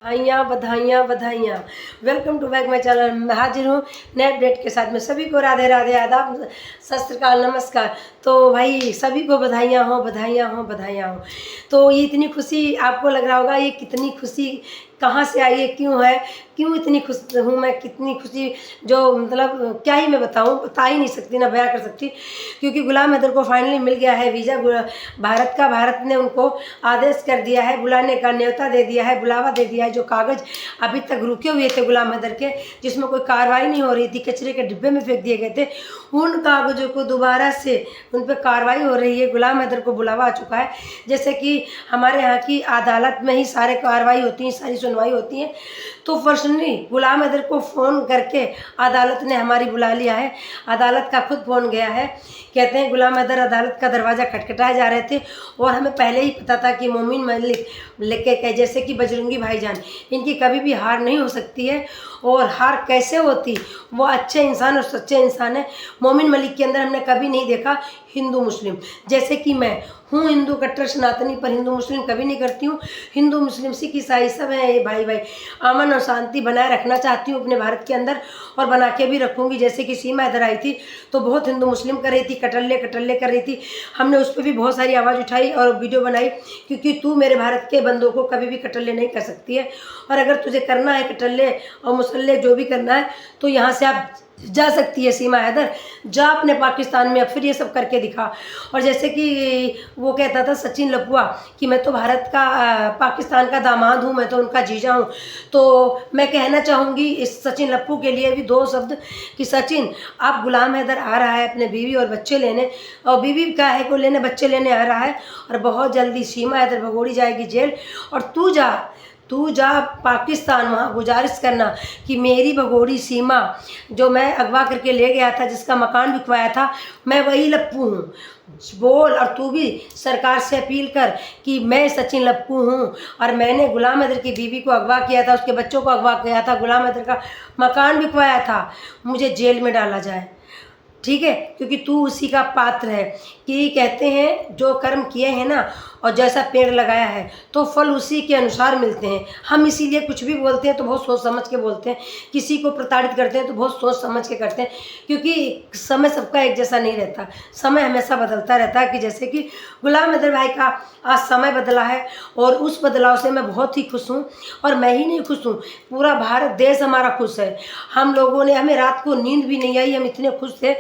बधाइयाँ बधाइयाँ बधाइयाँ। Welcome to back my channel. मैं हाजिर हूँ नए अपडेट के साथ में। सभी को राधे राधे, आदाब, सत श्री अकाल, नमस्कार। तो भाई सभी को बधाइयाँ हो, बधाइयाँ हो, बधाइयाँ हो। तो ये इतनी खुशी आपको लग रहा होगा ये कितनी खुशी कहाँ से आई है, क्यों है, क्यों इतनी खुश हूँ मैं, कितनी खुशी जो मतलब क्या ही मैं बताऊँ, बता ही नहीं सकती, ना बयां कर सकती। क्योंकि गुलाम हैदर को फाइनली मिल गया है वीज़ा भारत का। भारत ने उनको आदेश कर दिया है, बुलाने का न्योता दे दिया है, बुलावा दे दिया है। जो कागज़ अभी तक रुके हुए थे गुलाम हैदर के, जिसमें कोई कार्रवाई नहीं हो रही थी, कचरे के डिब्बे में फेंक दिए गए थे, उन कागज़ों को दोबारा से उन पर कार्रवाई हो रही है। गुलाम हैदर को बुलावा आ चुका है। जैसे कि हमारे यहाँ की अदालत में ही सारे कार्रवाई होती है, सारी सुनवाई होती है। तो पर्सनली गुलाम हैदर को फ़ोन करके अदालत ने हमारी बुला लिया है। अदालत का खुद फ़ोन गया है। कहते हैं गुलाम हैदर अदालत का दरवाज़ा खटखटाए जा रहे थे और हमें पहले ही पता था कि मोमिन मलिक लेके जैसे कि बजरंगी भाईजान, इनकी कभी भी हार नहीं हो सकती है। और हार कैसे होती, वो अच्छे इंसान और सच्चे इंसान है। मोमिन मलिक के अंदर हमने कभी नहीं देखा हिंदू मुस्लिम। जैसे कि मैं हूँ हिंदू कट्टर सनातनी, पर हिंदू मुस्लिम कभी नहीं करती हूँ। हिंदू मुस्लिम सिख ईसाई सब हैं ये भाई भाई। अमन और शांति बनाए रखना चाहती हूँ अपने भारत के अंदर, और बना के भी रखूँगी। जैसे कि सीमा इधर आई थी तो बहुत हिंदू मुस्लिम कर रही थी, कटल्ले कटल्ले कर रही थी। हमने उस पर भी बहुत सारी आवाज़ उठाई और वीडियो बनाई, क्योंकि तू मेरे भारत के बंदों को कभी भी कटल्ले नहीं कर सकती है। और अगर तुझे करना है कटल्ले और मुसल्ले जो भी करना है, तो यहाँ से आप जा सकती है सीमा हैदर, जा अपने पाकिस्तान में, अब फिर ये सब करके दिखा। और जैसे कि वो कहता था सचिन लपुआ कि मैं तो भारत का पाकिस्तान का दामाद हूँ, मैं तो उनका जीजा हूँ। तो मैं कहना चाहूँगी इस सचिन लप्पू के लिए भी दो शब्द कि सचिन, आप गुलाम हैदर आ रहा है अपने बीवी और बच्चे लेने, और बीवी का है को लेने, बच्चे लेने आ रहा है, और बहुत जल्दी सीमा हैदर भगोड़ी जाएगी जेल। और तू जा पाकिस्तान, वहाँ गुजारिश करना कि मेरी भगोड़ी सीमा जो मैं अगवा करके ले गया था, जिसका मकान बिकवाया था, मैं वही लप्पू हूँ। बोल, और तू भी सरकार से अपील कर कि मैं सचिन लप्पू हूँ और मैंने गुलाम हैदर की बीवी को अगवा किया था, उसके बच्चों को अगवा किया था, गुलाम हैदर का मकान बिकवाया था, मुझे जेल में डाला जाए, ठीक है? क्योंकि तू उसी का पात्र है। कि कहते हैं जो कर्म किए हैं ना, और जैसा पेड़ लगाया है तो फल उसी के अनुसार मिलते हैं। हम इसीलिए कुछ भी बोलते हैं तो बहुत सोच समझ के बोलते हैं, किसी को प्रताड़ित करते हैं तो बहुत सोच समझ के करते हैं। क्योंकि समय सबका एक जैसा नहीं रहता, समय हमेशा बदलता रहता है। कि जैसे कि गुलाम हैदर भाई का आज समय बदला है, और उस बदलाव से मैं बहुत ही खुश हूँ। और मैं ही नहीं खुश हूँ, पूरा भारत देश हमारा खुश है। हम लोगों ने, हमें रात को नींद भी नहीं आई, हम इतने खुश थे।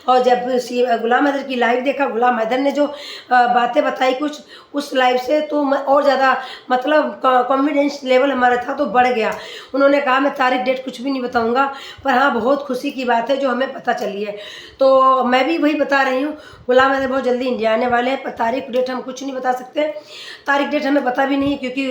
और जब गुलाम हैदर की लाइव देखा, गुलाम हैदर ने जो बातें बताई कुछ उस लाइव से, तो मैं और ज़्यादा मतलब कॉन्फिडेंस लेवल हमारा था तो बढ़ गया। उन्होंने कहा मैं तारीख डेट कुछ भी नहीं बताऊंगा, पर हाँ बहुत खुशी की बात है जो हमें पता चली है। तो मैं भी वही बता रही हूँ, गुलाम हैदर बहुत जल्दी इंडिया आने वाले हैं, पर तारीख डेट हम कुछ नहीं बता सकते। तारीख डेट हमें पता भी नहीं है, क्योंकि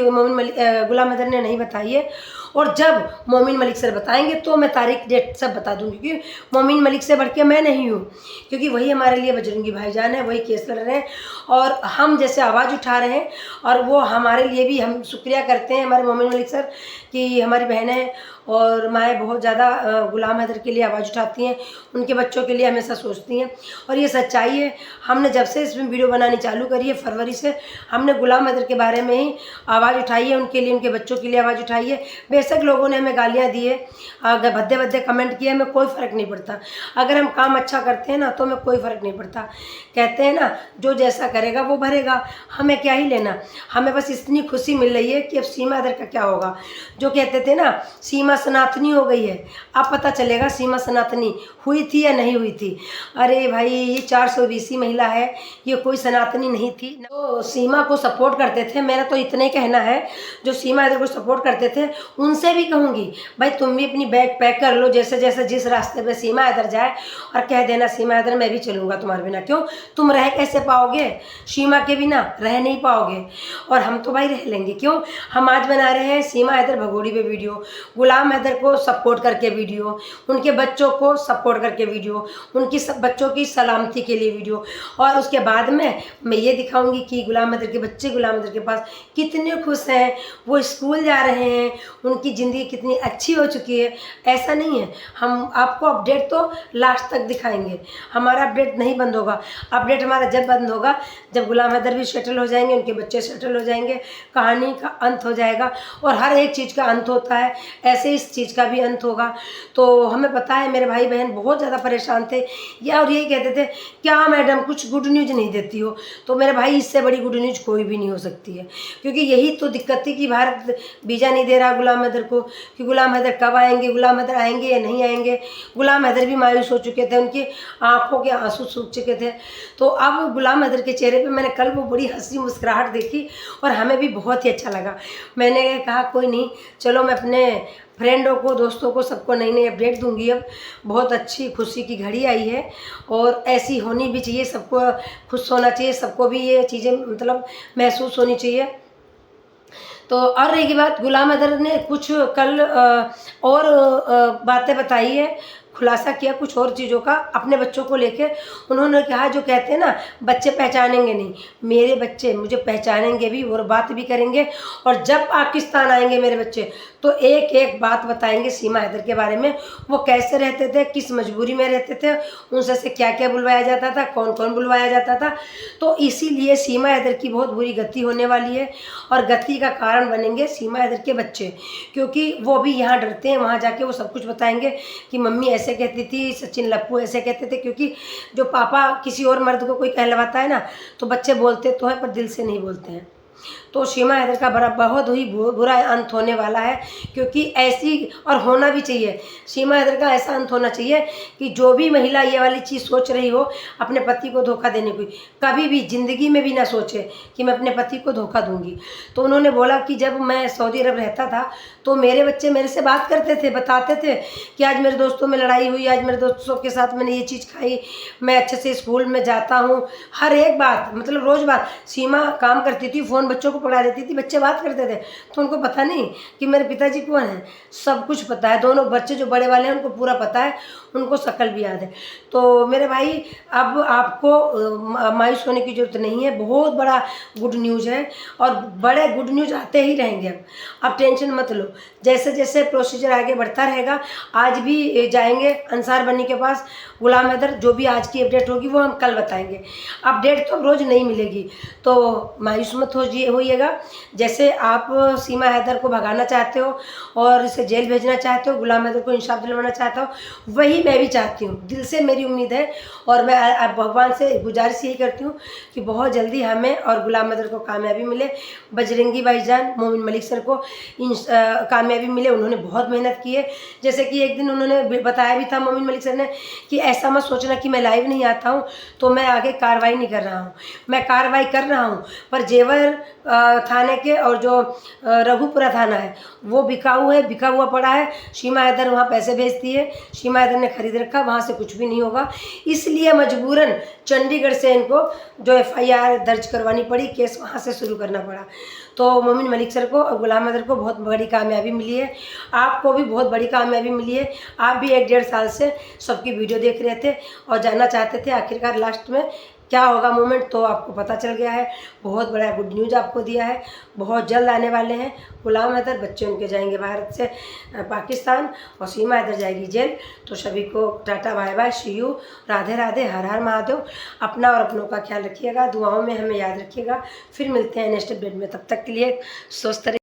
गुलाम हैदर ने नहीं बताई है। और जब मोमिन मलिक सर बताएंगे तो मैं तारीख डेट सब बता दूंगी, क्योंकि मोमिन मलिक से बढ़ के मैं नहीं हूँ, क्योंकि वही हमारे लिए बजरंगी भाईजान है, वही केस लड़ रहे हैं। और हम जैसे आवाज़ उठा रहे हैं, और वो हमारे लिए भी, हम शुक्रिया करते हैं हमारे मोमिन मलिक सर कि हमारी बहनें और माएँ बहुत ज़्यादा गुलाम हैदर के लिए आवाज़ उठाती हैं, उनके बच्चों के लिए हमेशा सोचती हैं। और ये सच्चाई है। हमने जब से इसमें वीडियो बनानी चालू करी है फरवरी से, हमने गुलाम हैदर के बारे में ही आवाज़ उठाई है, उनके लिए, उनके बच्चों के लिए आवाज़ उठाई है। बेशक लोगों ने हमें गालियाँ दी है, भद्दे भद्दे कमेंट किए, हमें कोई फ़र्क नहीं पड़ता। अगर हम काम अच्छा करते हैं ना तो हमें कोई फ़र्क नहीं पड़ता। कहते हैं ना, जो जैसा करेगा वो भरेगा, हमें क्या ही लेना। हमें बस इतनी खुशी मिल रही है कि अब सीमा हैदर का क्या होगा। जो कहते थे ना सीमा सनातनी हो गई है, अब पता चलेगा सीमा सनातनी हुई थी या नहीं हुई थी। अरे भाई, ये 420 महिला है, ये कोई सनातनी नहीं थी। तो सीमा को सपोर्ट करते थे, मेरा तो इतना ही कहना है, जो सीमा हैदर को सपोर्ट करते थे उनसे भी कहूँगी, भाई तुम भी अपनी बैग पैक कर लो, जैसे जैसे जिस रास्ते पे सीमा हैदर जाए, और कह देना सीमा हैदर मैं भी चलूँगा तुम्हारे बिना। क्यों, तुम रह कैसे पाओगे सीमा के बिना? रह नहीं पाओगे। और हम तो भाई रह लेंगे। क्यों, हम आज बना रहे हैं सीमा हैदर भगोड़ी पे वीडियो, गुलाम हैदर को सपोर्ट करके वीडियो, उनके बच्चों को सपोर्ट करके वीडियो, उनकी सब बच्चों की सलामती के लिए वीडियो। और उसके बाद में मैं ये दिखाऊंगी कि गुलाम हैदर के बच्चे गुलाम हैदर के पास कितने खुश हैं, वो स्कूल जा रहे हैं, उनके उनकी ज़िंदगी कितनी अच्छी हो चुकी है, ऐसा नहीं है। हम आपको अपडेट तो लास्ट तक दिखाएंगे, हमारा अपडेट नहीं बंद होगा। अपडेट हमारा जब बंद होगा जब गुलाम हैदर भी सेटल हो जाएंगे, उनके बच्चे सेटल हो जाएंगे, कहानी का अंत हो जाएगा। और हर एक चीज़ का अंत होता है, ऐसे इस चीज़ का भी अंत होगा। तो हमें पता है मेरे भाई बहन बहुत ज़्यादा परेशान थे या और यही कहते थे क्या मैडम कुछ गुड न्यूज़ नहीं देती हो। तो मेरे भाई इससे बड़ी गुड न्यूज़ कोई भी नहीं हो सकती है, क्योंकि यही तो दिक्कत थी कि भारत वीज़ा नहीं दे रहा गुलाम हैदर को, कि गुलाम हैदर कब आएंगे, गुलाम हैदर आएंगे या नहीं आएंगे। गुलाम हैदर भी मायूस हो चुके थे, उनकी आंखों के आंसू सूख चुके थे। तो अब गुलाम हैदर के चेहरे पे मैंने कल वो बड़ी हंसी मुस्कुराहट देखी और हमें भी बहुत ही अच्छा लगा। मैंने कहा कोई नहीं, चलो मैं अपने फ्रेंडों को, दोस्तों को, सबको नई नई अपडेट दूंगी। अब बहुत अच्छी खुशी की घड़ी आई है और ऐसी होनी भी चाहिए, सबको खुश होना चाहिए, सबको भी ये चीज़ें मतलब महसूस होनी चाहिए। तो और रही बात, गुलाम हैदर ने कुछ कल और बातें बताई है, खुलासा किया कुछ और चीज़ों का अपने बच्चों को लेके। उन्होंने कहा जो कहते हैं ना बच्चे पहचानेंगे नहीं, मेरे बच्चे मुझे पहचानेंगे भी और बात भी करेंगे। और जब पाकिस्तान आएंगे मेरे बच्चे तो एक एक बात बताएंगे सीमा हैदर के बारे में, वो कैसे रहते थे, किस मजबूरी में रहते थे, उनसे से क्या क्या बुलवाया जाता था, कौन कौन बुलवाया जाता था। तो इसीलिए सीमा हैदर की बहुत बुरी गति होने वाली है और गति का कारण बनेंगे सीमा हैदर के बच्चे, क्योंकि वो भी यहाँ डरते हैं, वहाँ जाके वो सब कुछ बताएंगे कि मम्मी ऐसे कहती थी, सचिन लप्पू ऐसे कहते थे। क्योंकि जो पापा किसी और मर्द को कोई कहलवाता है ना तो बच्चे बोलते तो है पर दिल से नहीं बोलते हैं। तो सीमा हैदर का बड़ा बहुत ही बुरा अंत होने वाला है, क्योंकि ऐसी और होना भी चाहिए। सीमा हैदर का ऐसा अंत होना चाहिए कि जो भी महिला ये वाली चीज़ सोच रही हो अपने पति को धोखा देने की, कभी भी ज़िंदगी में भी ना सोचे कि मैं अपने पति को धोखा दूंगी। तो उन्होंने बोला कि जब मैं सऊदी अरब रहता था तो मेरे बच्चे मेरे से बात करते थे, बताते थे कि आज मेरे दोस्तों में लड़ाई हुई, आज मेरे दोस्तों के साथ मैंने ये चीज़ खाई, मैं अच्छे से स्कूल में जाता हूँ। हर एक बात मतलब रोज़ बात। सीमा काम करती थी, फ़ोन बच्चों को पढ़ा देती थी, बच्चे बात करते थे। तो उनको पता नहीं कि मेरे पिताजी कौन है, सब कुछ पता है। दोनों बच्चे जो बड़े वाले हैं उनको पूरा पता है, उनको शक्ल भी याद है। तो मेरे भाई अब आपको मायूस होने की ज़रूरत नहीं है, बहुत बड़ा गुड न्यूज़ है और बड़े गुड न्यूज़ आते ही रहेंगे। अब टेंशन मत लो, जैसे जैसे प्रोसीजर आगे बढ़ता रहेगा। आज भी जाएंगे अंसार बनी के पास गुलाम हैदर, जो भी आज की अपडेट होगी वो हम कल बताएंगे। अपडेट तो रोज़ नहीं मिलेगी, तो मायूस मत होइएगा। जैसे आप सीमा हैदर को भगाना चाहते हो और इसे जेल भेजना चाहते हो, गुलाम हैदर को इंसाफ दिलवाना चाहते हो, वही मैं भी चाहती हूँ, दिल से मेरी उम्मीद है। और मैं भगवान से गुजारिश यही करती हूँ कि बहुत जल्दी हमें और गुलाम हैदर को कामयाबी मिले, बजरंगी भाईजान मोमिन मलिक सर को कामयाबी मिले। उन्होंने बहुत मेहनत की है। जैसे कि एक दिन उन्होंने बताया भी था मोमिन मलिक सर ने कि ऐसा मत सोचना कि मैं लाइव नहीं आता हूँ तो मैं आगे कार्रवाई नहीं कर रहा हूँ, मैं कार्रवाई कर रहा हूँ। पर जेवर थाने के और जो रघुपुरा थाना है वो बिकाऊ है, बिका हुआ पड़ा है। सीमा हैदर वहाँ पैसे भेजती है, सीमा हैदर ने खरीद रखा, वहाँ से कुछ भी नहीं होगा। इसलिए मजबूरन चंडीगढ़ से इनको जो FIR दर्ज करवानी पड़ी, केस वहाँ से शुरू करना पड़ा। तो मोमिन मलिक सर को और गुलाम हैदर को बहुत बड़ी कामयाबी मिली है, आपको भी बहुत बड़ी कामयाबी मिली है। आप भी 1-1.5 साल से सबकी वीडियो देख रहे थे और जानना चाहते थे आखिरकार लास्ट में क्या होगा मोमेंट, तो आपको पता चल गया है। बहुत बड़ा गुड न्यूज़ आपको दिया है, बहुत जल्द आने वाले हैं गुलाम हैदर। बच्चे उनके जाएंगे भारत से पाकिस्तान और सीमा हैदर जाएगी जेल। तो सभी को tata bye bye, see you, Radhe Radhe, Har Har Mahadev. अपना और अपनों का ख्याल रखिएगा, दुआओं में हमें याद रखिएगा। फिर मिलते हैं नेक्स्ट अपडेट में, तब तक के लिए स्वस्थ रहिए।